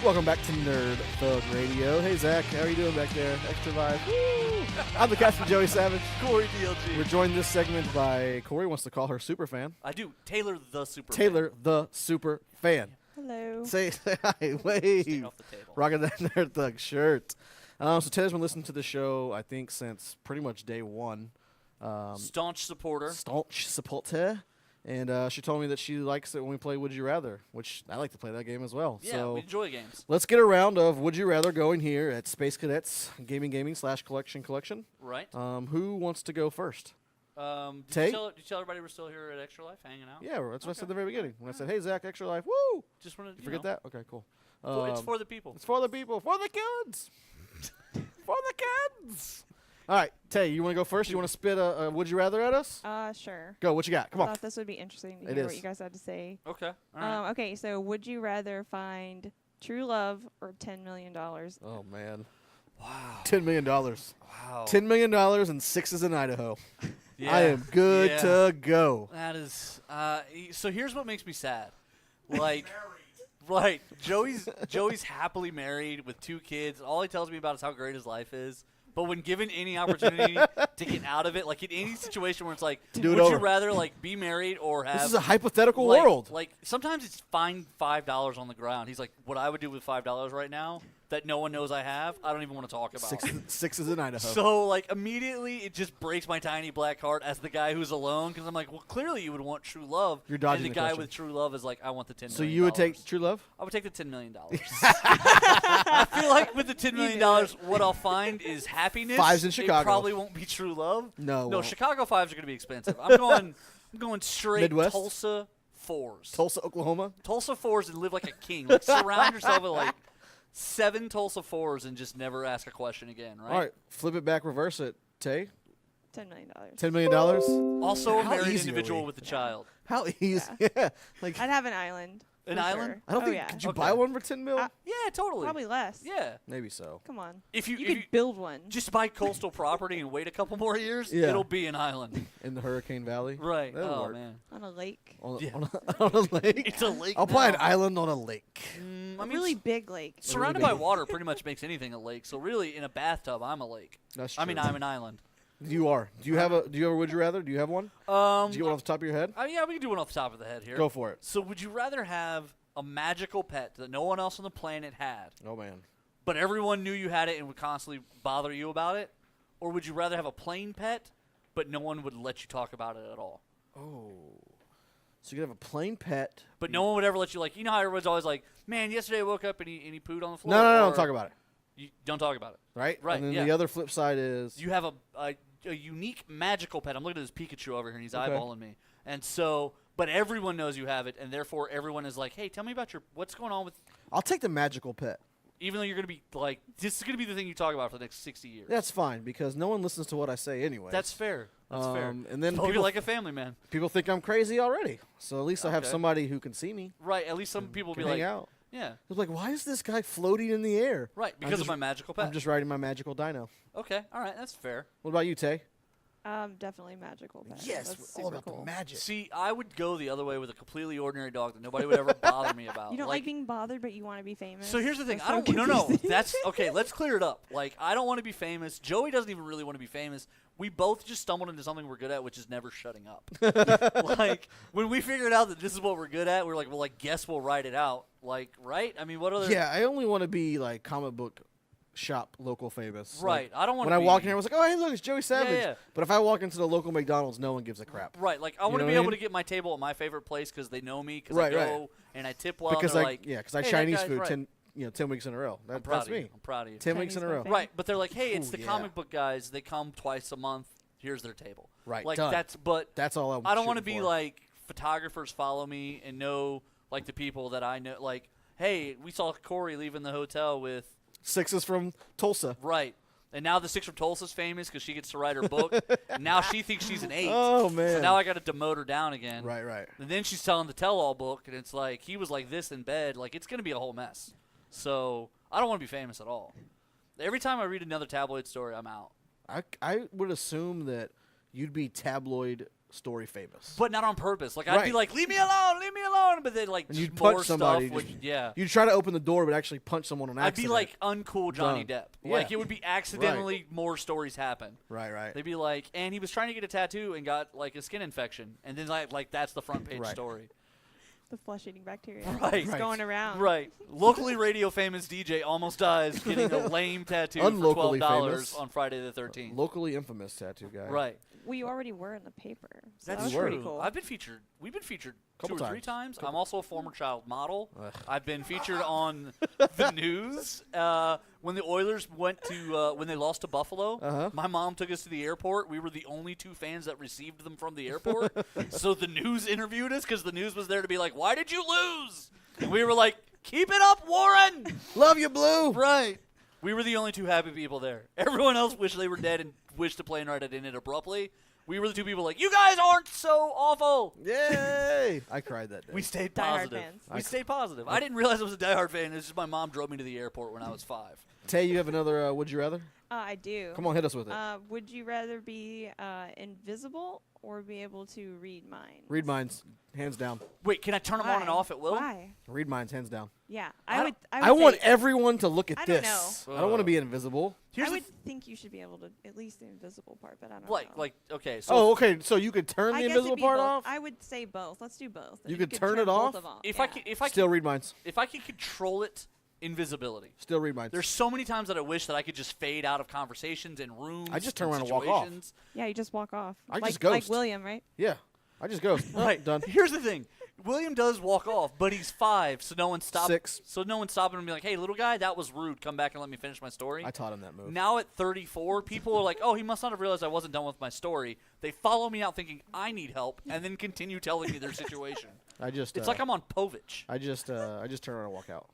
Welcome back to Nerd Thug Radio. Hey, Zach, how are you doing back there? Extra Live. Woo! I'm the Captain Joey Savage. Corey DLG. We're joined this segment by Corey wants to call her Super Fan. I do. Taylor the Super Taylor Fan. the Super Fan. Hello. Say hi. Wave. Off the table. Rocking that Nerd Thug shirt. So Taylor's been listening to the show, I think, since pretty much day one. Staunch supporter. Staunch supporter. And she told me that she likes it when we play Would You Rather, which I like to play that game as well. Yeah, so we enjoy games. let's get a round of Would You Rather going here at Space Cadets Gaming/Collection. Right. Who wants to go first? Did Tay? you tell everybody we're still here at Extra Life hanging out? Yeah, that's what I said at the very beginning. When I said, Alright. hey, Zach, Extra Life, woo! Just wanted to You forget that? Okay, cool. It's for the people. It's for the people. For the kids! For the kids! All right, Tay, you want to go first? You want to spit a Would You Rather at us? Sure. Go, what you got? Come I on. thought this would be interesting to It hear is. what you guys had to say. Okay. All right. Okay, so would you rather find true love or $10 million? Oh, man. Wow. $10 million. Wow. $10 million and sixes in Idaho. Yeah. I am good Yeah. to go. That is. So here's what makes me sad. Like. Right. Joey's happily married with 2 kids. All he tells me about is how great his life is. But when given any opportunity to get out of it, like in any situation where it's like, Do it would over. you rather like be married or have This is a hypothetical like, world. Like sometimes it's find $5 on the ground. He's like, what I would do with $5 right now that no one knows I have, I don't even want to talk about. Sixes in Idaho. So like immediately it just breaks my tiny black heart as the guy who's alone because I'm like, well, clearly you would want true love. You're dodging and the the guy question. with true love is like, I want the $10 million. So you would take true love? I would take the $10 million. I feel like with the $10 million, what I'll find is happiness. Fives in Chicago. It probably won't be true love. No, it No, won't. Chicago fives are going to be expensive. I'm going straight Midwest? Tulsa fours. Tulsa, Oklahoma? Tulsa fours and live like a king. Like surround yourself with like 7 Tulsa fours and just never ask a question again, right? All right, flip it back, reverse it. Tay, $10 million. $10 million? Also a How married easy are individual we? with a child. How easy? Yeah. Like, I'd have an island. An for island? sure. I don't Oh, think, yeah. could you Okay. buy one for 10 mil? Yeah, totally. Probably less. Yeah. Maybe so. Come on. If you, You if could you build one. just buy coastal property and wait a couple more years, Yeah. it'll be an island. In the Hurricane Valley? Right. That'll Oh, work. man. On a lake. On a, Yeah. on a lake? It's a lake I'll buy an now. island on a lake. I A mean, really big lake. surrounded really by big. water pretty much makes anything a lake. So really, in a bathtub, I'm a lake. That's true. I mean, I'm an island. You are. Do you have a Would You Rather? Do you have one? Did you get one off the top of your head? Yeah, we can do one off the top of the head here. Go for it. So would you rather have a magical pet that no one else on the planet had, Oh, man. but everyone knew you had it and would constantly bother you about it? Or would you rather have a plain pet, but no one would let you talk about it at all? Oh. So you could have a plain pet. But no one would ever let you, like, you know how everyone's always like, man, yesterday I woke up and he pooed on the floor? No, Or don't talk about it. You don't talk about it. Right? Right, And then yeah. the other flip side is. You have a unique magical pet. I'm looking at this Pikachu over here, and he's Okay. eyeballing me. And so, but everyone knows you have it, and therefore everyone is like, hey, tell me about what's going on with, I'll take the magical pet. even though you're going to be like, this is going to be the thing you talk about for the next 60 years. That's fine because no one listens to what I say anyway. That's fair. That's fair. And then Hope you're people, like a family man. people think I'm crazy already. So at least I have Okay. somebody who can see me, Right. At least some people will can be hang like, out. yeah. It's like, why is this guy floating in the air? Right. Because of my magical pet. I'm just riding my magical dino. Okay. All right. That's fair. What about you, Tay? Definitely magical pet. Yes, That's we're all super about cool. the magic. See, I would go the other way with a completely ordinary dog that nobody would ever bother me about. You don't like being bothered, but you want to be famous. So here's the thing. That's I so don't. No. confusing. That's okay. Let's clear it up. Like I don't want to be famous. Joey doesn't even really want to be famous. We both just stumbled into something we're good at, which is never shutting up. Like when we figured out that this is what we're good at, we're like, well, I guess we'll write it out. Like, right? I mean, what other? Yeah, I only want to be like comic book shop local famous. Right. Like, I don't want when to. I walk in here, I was like, oh, hey, look, it's Joey Savage. yeah. But if I walk into the local McDonald's, no one gives a crap. Right. Like I You want know to be what I able mean? to get my table at my favorite place because they know me. Because Right, I right. go and I tip well. Because and I they're like, because I hey, that Chinese guy's food right. 10 weeks in a row. I'm proud That's of you. me. I'm proud of you. 10 weeks in a Chinese row. buffet. Right, but they're like, hey, it's Ooh, the yeah. comic book guys. They come twice a month. Here's their table. Right, Like done. but That's all I don't want to shooting be for. like photographers follow me and know like the people that I know. Like, hey, we saw Corey leaving the hotel with Sixes from Tulsa. right, and now the 6 from Tulsa's famous because she gets to write her book. And now she thinks she's an 8. Oh, man. So now I got to demote her down again. Right, right. And then she's telling the tell-all book, and it's like he was like this in bed. Like it's gonna be a whole mess. So I don't want to be famous at all. Every time I read another tabloid story, I'm out. I would assume that you'd be tabloid story famous. But not on purpose. Like, I'd be Right. like, leave me alone. But then, like, And you'd more punch somebody. stuff would, yeah. You'd try to open the door, but actually punch someone on I'd accident. be like uncool Johnny Done. Depp. Like, Yeah. it would be accidentally more stories happen. Right. They'd be like, and he was trying to get a tattoo and got, like, a skin infection. And then, like that's the front page Right. story. The flesh-eating bacteria. Right. It's going around. Right. Locally radio famous DJ almost dies getting a lame tattoo for Unlocally $12 famous. on Friday the 13th. Locally infamous tattoo guy. Right. We already were in the paper. So That's that was true. pretty cool. I've been featured. We've been featured Couple 2 or 3 times. times. I'm also a former child model. Ugh. I've been featured on the news. When the Oilers went to when they lost to Buffalo, Uh-huh. my mom took us to the airport. We were the only 2 fans that received them from the airport. So the news interviewed us because the news was there to be like, "Why did you lose?" And we were like, "Keep it up, Warren." Love you, Blue. Right. We were the only 2 happy people there. Everyone else wished they were dead and wished the plane ride had ended abruptly. We were the 2 people like, you guys aren't so awful. Yay! I cried that day. We stayed Die Hard positive. fans. We stayed positive. I didn't realize I was a diehard fan. It's just my mom drove me to the airport when I was 5. Tay, you have another Would You Rather? I do. Come on, hit us with it. Would you rather be invisible or be able to read minds? Read minds, hands down. Wait, can I turn them on and Why? off at will? Why? Read minds, hands down. Yeah, I I would. I would want say- everyone to look at I don't this. know. I don't want to be invisible. Here's I the would think you should be able to at least the invisible part, but I don't like, know. okay. So Oh, okay. So you could turn I the guess invisible it'd be part both. off. I would say both. Let's do both. You could turn it both off? of 'em. if yeah. I Still read minds. if I could control it, invisibility. Still read minds. There's so many times that I wish that I could just fade out of conversations and rooms. I just turn and around and walk off. situations. Yeah, you just walk off. I like, just ghost. Like William, right? Yeah. I just go. Right. Done. Here's the thing. William does walk off, but he's 5, so no one's stopping. 6. So no one's stopping him and be like, "Hey, little guy, that was rude. Come back and let me finish my story." I taught him that move. Now at 34, people are like, "Oh, he must not have realized I wasn't done with my story." They follow me out thinking I need help, and then continue telling me their situation. I just. It's like I'm on Povich. I just turn around and walk out.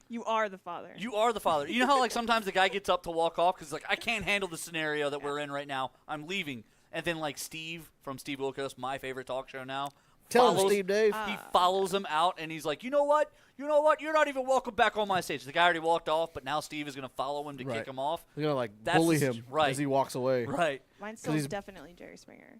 You are the father. You are the father. You know how like sometimes the guy gets up to walk off because like I can't handle the scenario that we're in right now. I'm leaving, and then like Steve from Steve Wilkos, my favorite talk show now. Tell him, follows- Steve Dave. He follows him out, and he's like, you know what? You're not even welcome back on my stage. The guy already walked off, but now Steve is going to follow him to Right. kick him off. You're gonna like That's bully the him right. as he walks away. Right. Mine's 'Cause still he's- definitely Jerry Springer.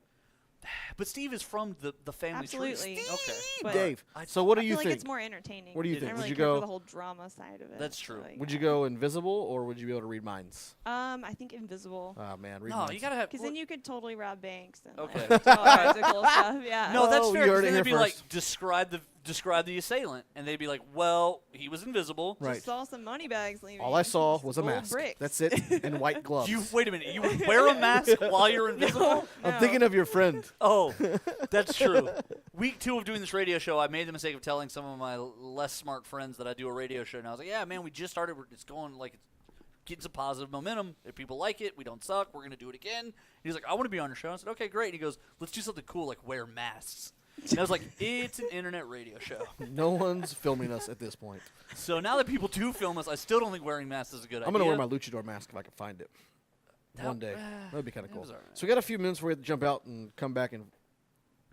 But Steve is from the family Absolutely. tree. Okay. But Dave. I- So what do I you feel like think? it's more entertaining. What do you It think? I don't Would really you care for go? the whole drama side of it. That's true. so, Would yeah. you go invisible or would you be able to read minds? I think invisible. Oh man, read No, minds. you gotta have. Because then you could totally rob banks and Okay. like, do all kinds of cool stuff. Yeah. No, that's Oh, fair. you 'Cause heard it then here they'd be like, first. describe the assailant, and they'd be like, well, he was invisible. Right. Just saw some money bags leaving. All I saw Just was a gold mask. bricks. That's it, and white gloves. You wait a minute. You would wear a mask while you're invisible? I'm No. thinking of your friend. Oh, that's true. Week 2 of doing this radio show, I made the mistake of telling some of my less smart friends that I do a radio show, and I was like, yeah, man, we just started. It's going like it's getting some positive momentum. If people like it, we don't suck. We're going to do it again. And he's like, I want to be on your show. I said, okay, great. And he goes, let's do something cool, like wear masks. And I was like, it's an internet radio show. No one's filming us at this point. So now that people do film us, I still don't think wearing masks is a good I'm idea. gonna wear my luchador mask if I can find it one day. That'd be kind of it cool. was all right. So we got a few minutes before we have to jump out and come back and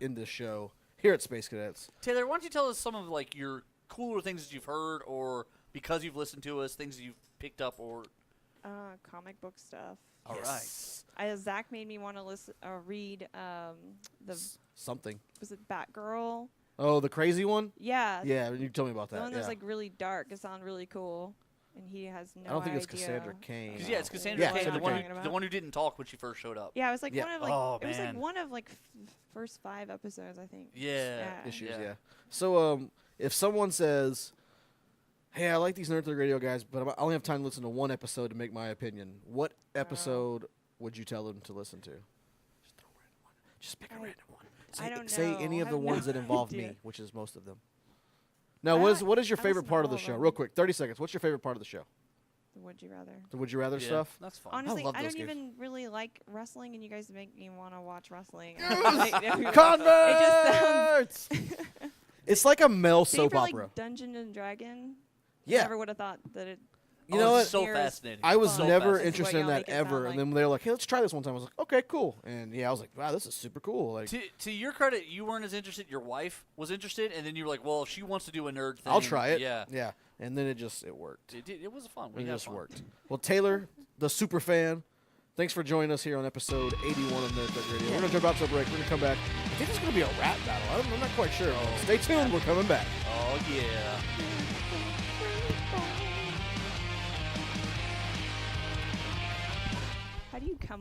end this show here at Space Cadets. Taylor, why don't you tell us some of like your cooler things that you've heard, or because you've listened to us, things that you've picked up, or Comic book stuff. all Yes. Zach made me want to read the Something. was it Batgirl? Oh, the crazy one? Yeah. Yeah, you told me about The that. one that's yeah. like really dark. It sounded really cool, and he has no idea. I don't think it's Cassandra Cain. Because yeah, it's Cassandra Yeah, Cain, Cassandra Cain. the one who didn't talk when she first showed up. Yeah, it was like Yeah. one of like Oh, it was like man. one of like first 5 episodes, I think. Yeah. Issues, Yeah. yeah. So if someone says, hey, I like these Nerd Thug Radio guys, but I only have time to listen to one episode to make my opinion, what episode would you tell them to listen to? Just throw a random one. Just pick a I- random one. I don't Say know. any of I the have ones no that involve idea. me, which is most of them. Now, I what is your I favorite listen to part of all the of show? them. Real quick, 30 seconds. What's your favorite part of the show? Would you rather? The Would You Rather Yeah, stuff? That's fun. Honestly, love I those don't games. even really like wrestling, and you guys make me want to watch wrestling. Converts! It's like a male soap for, opera. Like Dungeon and Dragon. Yeah. Never would have thought that it. You know what? So Here's- fascinating. I was So never fascinating. interested in What y'all that make it ever, sound and like. then they were like, "Hey, let's try this one time." I was like, "Okay, cool." And yeah, I was like, "Wow, this is super cool." Like, To your credit, you weren't as interested. Your wife was interested, and then you were like, "Well, if she wants to do a nerd thing, I'll try it. Yeah, yeah. And then it worked. it was fun. We It had just fun. worked. Well, Taylor, the super fan, thanks for joining us here on episode 81 of Nerd Thug Radio. We're gonna jump out to a break. We're gonna come back. think it's going to be a rap battle. I'm not quite sure. Stay tuned. We're coming back. Oh, yeah. How do you come